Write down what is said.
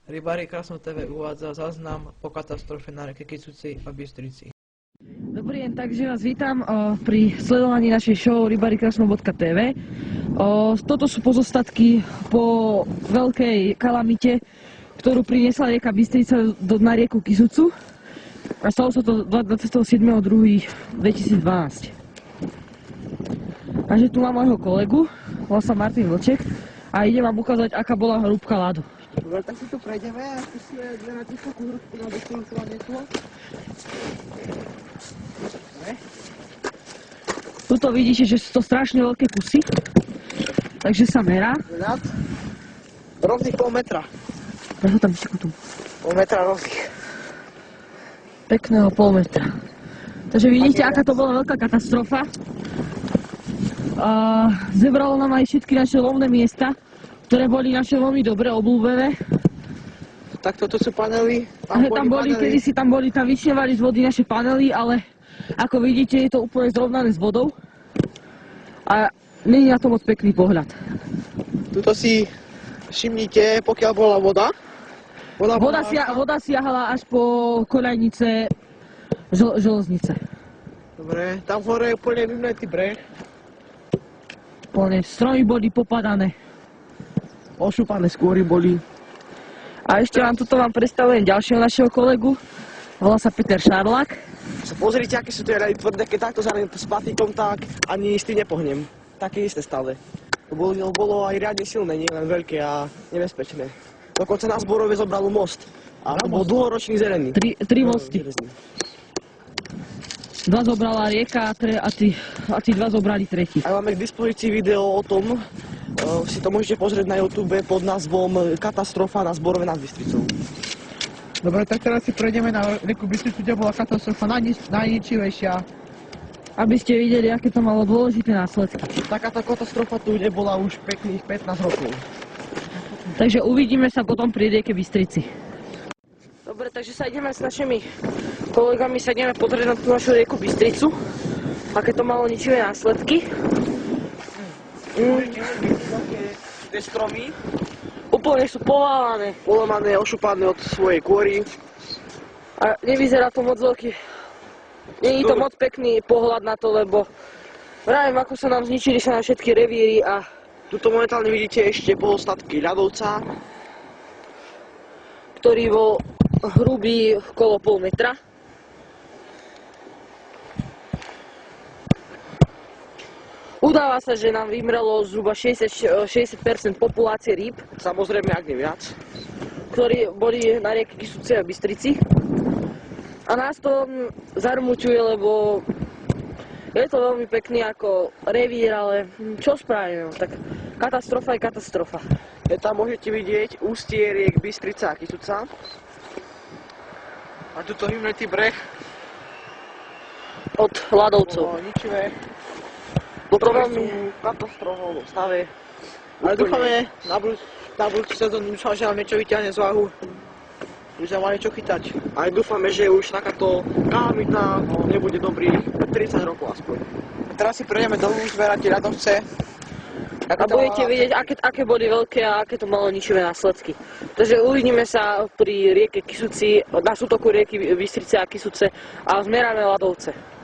Rybári Krasno TV uvádza záznam po katastrofe na rieke Kysuci a Bystrici. Dobrý deň, takže vás vítam pri sledovaní našej show rybarikrasno.tv. Toto sú pozostatky po veľkej kalamite, ktorú priniesla rieka Bystrica na rieku Kysucu. A stalo sa to 27.2.2012. Takže tu mám môjho kolegu, volá sa Martin Vlček a idem vám ukázať, aká bola hrúbka ľadu. Dobre, tak si to prejdeme a skúsime zmerať vysokú hrúbku na dokončovanie. Tuto vidíte, že sú to strašne veľké kusy, takže sa merá. Rovných pol metra. Preho tam vysekú tu. Pol metra rovných. Pekného pol metra. Takže vidíte, aká to bola veľká katastrofa. Zebralo nám aj všetky naše lovné miesta, ktoré boli naše veľmi dobre obľúbené. Tak toto sú panely. Tam vyšňovali z vody naše panely, ale ako vidíte, je to úplne zrovnané s vodou. A nie je na to moc pekný pohľad. Tuto si všimnite, pokiaľ bola voda. Voda siahala až po koľajnice železnice. Dobre, tam hore je úplne vymletý breh. Úplne stromy boli popadané. Ošúpané skôry boli. A ešte vám predstavujem ďalšieho našeho kolegu. Volá sa Peter Šarlák. Pozrite, aké sú tie rady tvrdé, keď takto zarím s patíkom, tak ani s tým nepohnem. Také isté stále. Bolo aj riadne silné, nie len veľké a nebezpečné. Dokonca na Zborove zobral most. A to bol dlhoročný zelený. Tri mosty. Dva zobrala rieka a tí dva zobrali tretí. A máme k dispozícii video o tom, si to môžete pozrieť na YouTube pod názvom Katastrofa na Zborove nad Bystricou. Dobre, tak teraz si prejdeme na rieku Bystricu, kde bola katastrofa najničivejšia. Aby ste videli, aké to malo dôležité následky. Takáto katastrofa tu nebola už pekných 15 rokov. Takže uvidíme sa potom pri rieke Bystrici. Dobre, takže sa ideme s našimi kolegami pozrieť na tú našu rieku Bystricu. Aké to malo ničivé následky. Tie stromy úplne sú polamané, ošupané od svojej kôry. A nevyzerá to moc veľký. Nie je to moc pekný pohľad na to, lebo vravím, ako sa nám zničili sa na všetky revíry a tuto momentálne vidíte ešte pozostatky ľadovca, ktorý bol hrubý okolo pol metra. Udáva sa, že nám vymrelo zhruba 60% populácie rýb. Samozrejme, ak nie viac. Ktorí boli na rieke Kysuci a Bystrici. A nás to zarmuťuje, lebo je to veľmi pekný ako revír, ale čo spravíme? Tak katastrofa je katastrofa. Tam môžete vidieť ústie riek Bystrica a Kysuca. A tuto vymretý breh od ľadovcov. Ničivé. Ktoré sú katastrofálnom stave. Ale dúfame, na budúcu sezónu dúfam, že nám niečo vyťahne z váhu. Už nám má niečo chytať. Aj dúfame, že už takáto kalamita nebude dobrý 30 rokov aspoň. A teraz si prejdeme dolu, zmerať tie ľadovce. A budete vidieť, aké boli veľké a aké to malo ničivé následky. Takže uvidíme sa pri rieke Kysuci, na sútoku rieky Bystrice a Kysuce a zmeráme ľadovce.